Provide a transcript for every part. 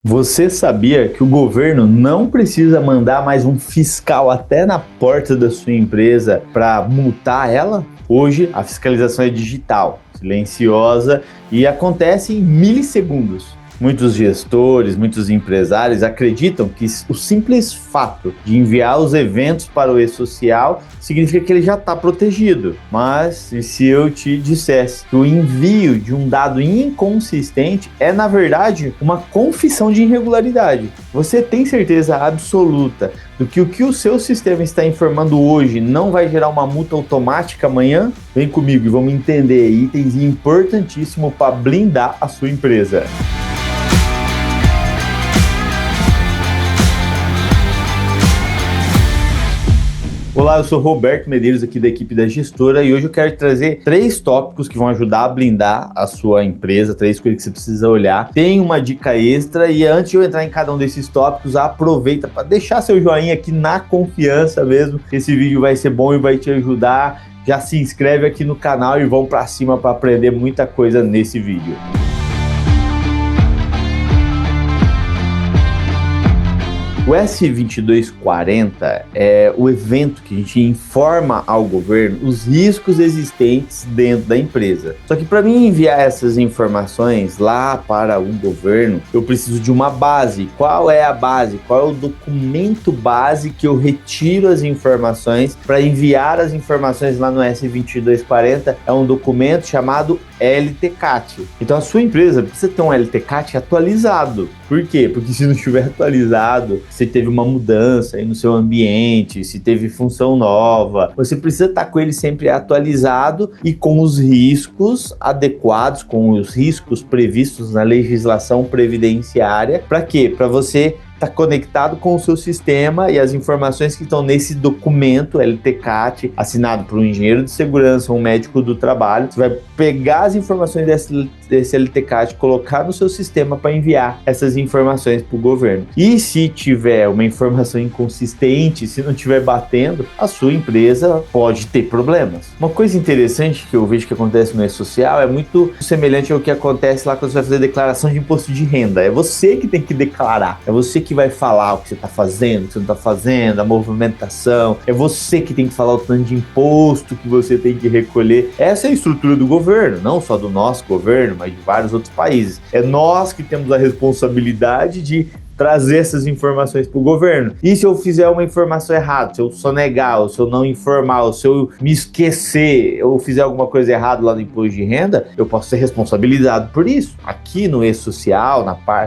Você sabia que o governo não precisa mandar mais um fiscal até na porta da sua empresa para multar ela? Hoje, a fiscalização é digital, silenciosa e acontece em milissegundos. Muitos gestores, muitos empresários acreditam que o simples fato de enviar os eventos para o e-social significa que ele já está protegido. Mas e se eu te dissesse que o envio de um dado inconsistente é, na verdade, uma confissão de irregularidade? Você tem certeza absoluta do que o seu sistema está informando hoje não vai gerar uma multa automática amanhã? Vem comigo e vamos entender itens importantíssimos para blindar a sua empresa. Olá, eu sou Roberto Medeiros aqui da equipe da Gestora e hoje eu quero trazer 3 tópicos que vão ajudar a blindar a sua empresa, 3 coisas que você precisa olhar. Tem uma dica extra e antes de eu entrar em cada um desses tópicos, aproveita para deixar seu joinha aqui na confiança mesmo. Esse vídeo vai ser bom e vai te ajudar. Já se inscreve aqui no canal e vamos para cima para aprender muita coisa nesse vídeo. O S2240 é o evento que a gente informa ao governo os riscos existentes dentro da empresa. Só que para mim enviar essas informações lá para um governo, eu preciso de uma base. Qual é a base? Qual é o documento base que eu retiro as informações para enviar as informações lá no S2240? É um documento chamado LTCAT. Então a sua empresa precisa ter um LTCAT atualizado. Por quê? Porque se não estiver atualizado, se teve uma mudança aí no seu ambiente, se teve função nova, você precisa estar com ele sempre atualizado e com os riscos adequados, com os riscos previstos na legislação previdenciária. Para quê? Para você está conectado com o seu sistema e as informações que estão nesse documento LTCAT, assinado por um engenheiro de segurança, um médico do trabalho. Você vai pegar as informações desse LTCAT, colocar no seu sistema para enviar essas informações para o governo. E se tiver uma informação inconsistente, se não estiver batendo, a sua empresa pode ter problemas. Uma coisa interessante que eu vejo que acontece no e-social é muito semelhante ao que acontece lá quando você vai fazer declaração de imposto de renda. É você que tem que declarar, é você que vai falar o que você está fazendo, o que você não está fazendo, a movimentação. É você que tem que falar o tanto de imposto que você tem que recolher. Essa é a estrutura do governo, não só do nosso governo, mas de vários outros países. É nós que temos a responsabilidade de trazer essas informações para o governo. E se eu fizer uma informação errada, se eu sonegar, ou se eu não informar, ou se eu me esquecer, ou fizer alguma coisa errada lá no imposto de renda, eu posso ser responsabilizado por isso. Aqui no e-social,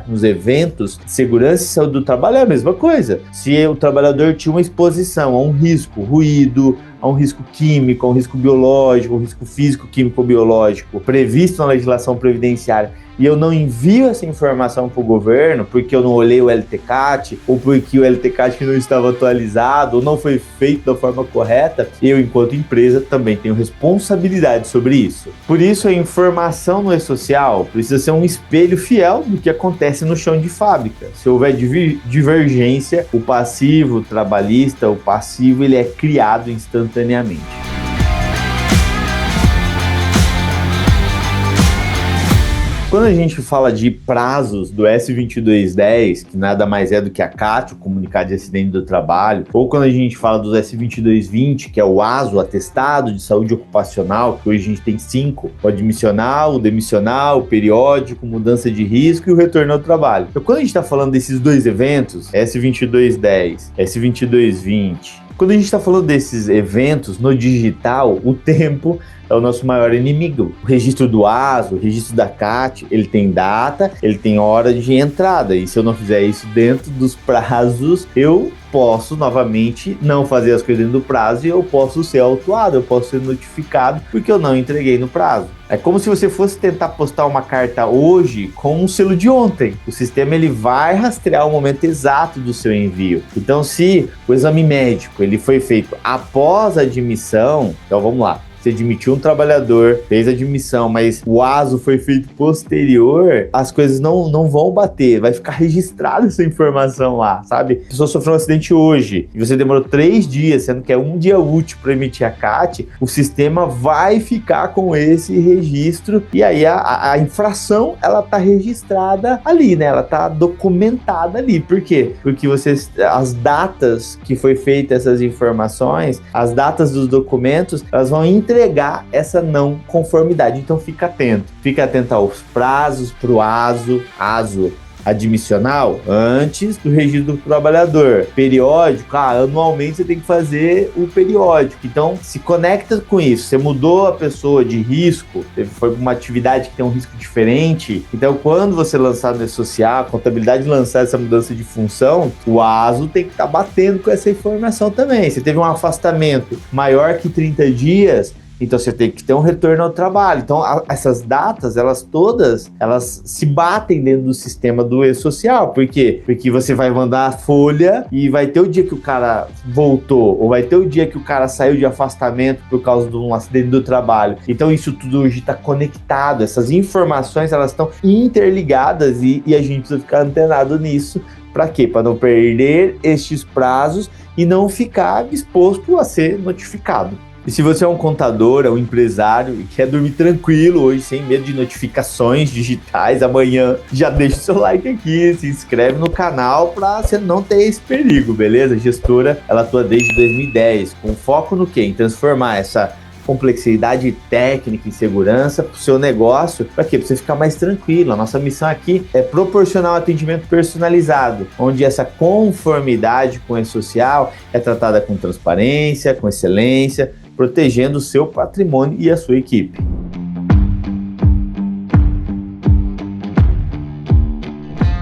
nos eventos de segurança e saúde do trabalho é a mesma coisa. Se o trabalhador tinha uma exposição a um risco, ruído, a um risco químico, a um risco biológico, um risco físico, químico, biológico, previsto na legislação previdenciária, e eu não envio essa informação para o governo porque eu não olhei o LTCAT, ou porque o LTCAT não estava atualizado, ou não foi feito da forma correta, eu, enquanto empresa, também tenho responsabilidade sobre isso. Por isso, a informação no e-social precisa ser um espelho fiel do que acontece no chão de fábrica. Se houver divergência, o passivo trabalhista, o passivo, ele é criado instantaneamente. Quando a gente fala de prazos do S2210, que nada mais é do que a CAT, o Comunicado de Acidente do Trabalho, ou quando a gente fala do S2220, que é o ASO, Atestado de Saúde Ocupacional, que hoje a gente tem 5, o admissional, o demissional, o periódico, mudança de risco e o retorno ao trabalho. Então, quando a gente está falando desses 2 eventos, S2210, S2220, quando a gente está falando desses eventos no digital, o tempo é o nosso maior inimigo. O registro do ASO, o registro da CAT, ele tem data, ele tem hora de entrada. E se eu não fizer isso dentro dos prazos, eu posso novamente não fazer as coisas dentro do prazo e eu posso ser autuado, eu posso ser notificado porque eu não entreguei no prazo. É como se você fosse tentar postar uma carta hoje com um selo de ontem. O sistema ele vai rastrear o momento exato do seu envio. Então, se o exame médico ele foi feito após a admissão, então vamos lá. você admitiu um trabalhador, fez a admissão, mas o aso foi feito posterior, as coisas não vão bater, vai ficar registrada essa informação lá, sabe? A pessoa sofreu um acidente hoje e você demorou 3 dias, sendo que é um dia útil para emitir a CAT, o sistema vai ficar com esse registro e aí a infração, ela tá registrada ali, né? Ela tá documentada ali. Por quê? Porque as datas que foi feita essas informações, as datas dos documentos, elas vão entregar essa não conformidade. Então fica atento aos prazos para o ASO admissional antes do registro do trabalhador. Periódico, anualmente você tem que fazer o periódico. Então, se conecta com isso. Você mudou a pessoa de risco, foi para uma atividade que tem um risco diferente. Então, quando você lançar no E-Social, a contabilidade lançar essa mudança de função, o ASO tem que estar batendo com essa informação também. Você teve um afastamento maior que 30 dias, então você tem que ter um retorno ao trabalho. Então essas datas, elas se batem dentro do sistema do E-Social. Por quê? Porque você vai mandar a folha e vai ter o dia que o cara voltou, ou vai ter o dia que o cara saiu de afastamento por causa de um acidente do trabalho. Então isso tudo hoje está conectado. Essas informações, elas estão interligadas e a gente precisa ficar antenado nisso. Para quê? Para não perder estes prazos e não ficar exposto a ser notificado. E se você é um contador, é um empresário e quer dormir tranquilo hoje, sem medo de notificações digitais, amanhã já deixa o seu like aqui, se inscreve no canal para você não ter esse perigo, beleza? A gestora, ela atua desde 2010, com foco no quê? Em transformar essa complexidade técnica e segurança para o seu negócio. Para quê? Para você ficar mais tranquilo. A nossa missão aqui é proporcionar um atendimento personalizado, onde essa conformidade com o E-Social é tratada com transparência, com excelência, protegendo o seu patrimônio e a sua equipe.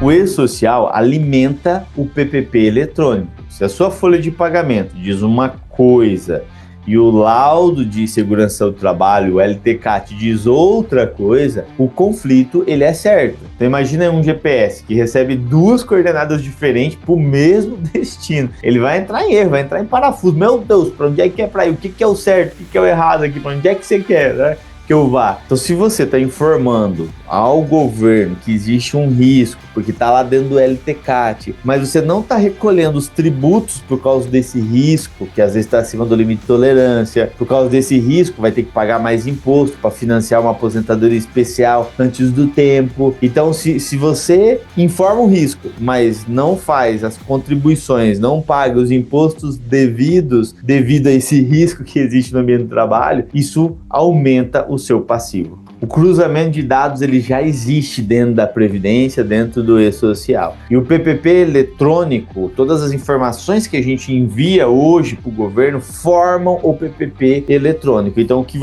O E-Social alimenta o PPP eletrônico. Se a sua folha de pagamento diz uma coisa e o laudo de segurança do trabalho, o LTCAT, diz outra coisa, o conflito ele é certo. Então imagina um GPS que recebe 2 coordenadas diferentes para o mesmo destino. Ele vai entrar em erro, vai entrar em parafuso. Meu Deus, para onde é que é para ir? O que é o certo? O que é o errado aqui? Para onde é que você quer, né, que eu vá? Então se você está informando ao governo que existe um risco, porque está lá dentro do LTCAT, mas você não está recolhendo os tributos por causa desse risco, que às vezes está acima do limite de tolerância, por causa desse risco vai ter que pagar mais imposto para financiar uma aposentadoria especial antes do tempo. Então se você informa o risco, mas não faz as contribuições, não paga os impostos devidos devido a esse risco que existe no ambiente do trabalho, isso aumenta o seu passivo. O cruzamento de dados ele já existe dentro da Previdência, dentro do E-Social. E o PPP eletrônico, todas as informações que a gente envia hoje para o governo formam o PPP eletrônico. Então, o que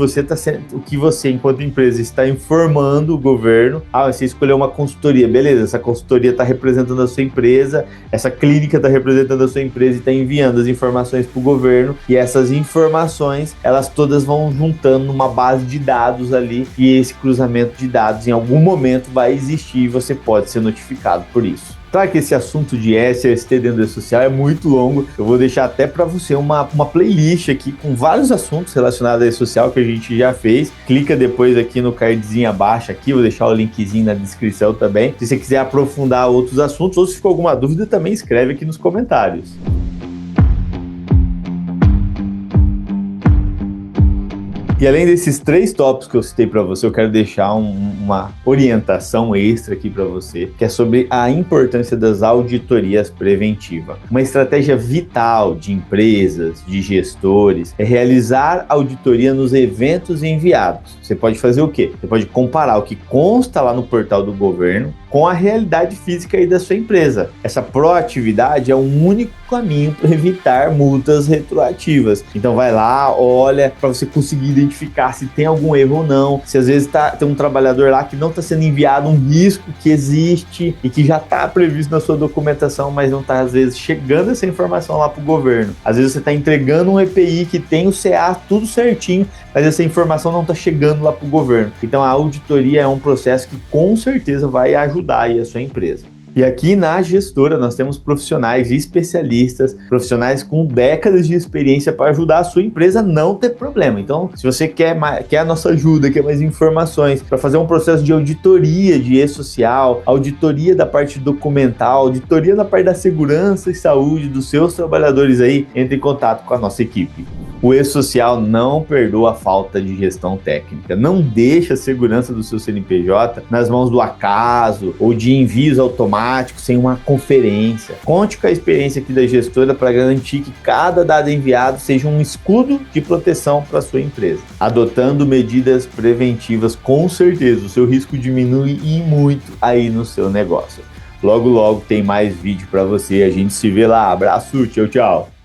você, enquanto empresa, está informando o governo, você escolheu uma consultoria, beleza, essa consultoria está representando a sua empresa, essa clínica está representando a sua empresa e está enviando as informações para o governo, e essas informações, elas todas vão juntando numa base de dados ali, e esse cruzamento de dados em algum momento vai existir e você pode ser notificado por isso. Claro que esse assunto de SST dentro do E-Social é muito longo, eu vou deixar até para você uma playlist aqui com vários assuntos relacionados ao E-Social que a gente já fez. Clica depois aqui no cardzinho abaixo aqui, vou deixar o linkzinho na descrição também. Se você quiser aprofundar outros assuntos ou se ficou alguma dúvida, também escreve aqui nos comentários. E além desses 3 tópicos que eu citei para você, eu quero deixar uma orientação extra aqui para você, que é sobre a importância das auditorias preventivas. Uma estratégia vital de empresas, de gestores, é realizar auditoria nos eventos enviados. Você pode fazer o quê? Você pode comparar o que consta lá no portal do governo com a realidade física aí da sua empresa. Essa proatividade é o único caminho para evitar multas retroativas. Então vai lá, olha, para você conseguir identificar se tem algum erro ou não, se às vezes tem um trabalhador lá que não está sendo enviado um risco que existe e que já está previsto na sua documentação, mas não está às vezes chegando essa informação lá para o governo. Às vezes você está entregando um EPI que tem o CA tudo certinho, mas essa informação não está chegando lá para o governo. Então a auditoria é um processo que com certeza vai ajudar aí a sua empresa. E aqui na gestora nós temos profissionais especialistas, profissionais com décadas de experiência para ajudar a sua empresa a não ter problema. Então, se você quer a nossa ajuda, quer mais informações para fazer um processo de auditoria de e-social, auditoria da parte documental, auditoria da parte da segurança e saúde dos seus trabalhadores aí, entre em contato com a nossa equipe. O e-social não perdoa a falta de gestão técnica. Não deixa a segurança do seu CNPJ nas mãos do acaso ou de envios automáticos sem uma conferência. Conte com a experiência aqui da gestora para garantir que cada dado enviado seja um escudo de proteção para a sua empresa. Adotando medidas preventivas, com certeza o seu risco diminui e muito aí no seu negócio. Logo, logo tem mais vídeo para você. A gente se vê lá. Abraço, tchau, tchau.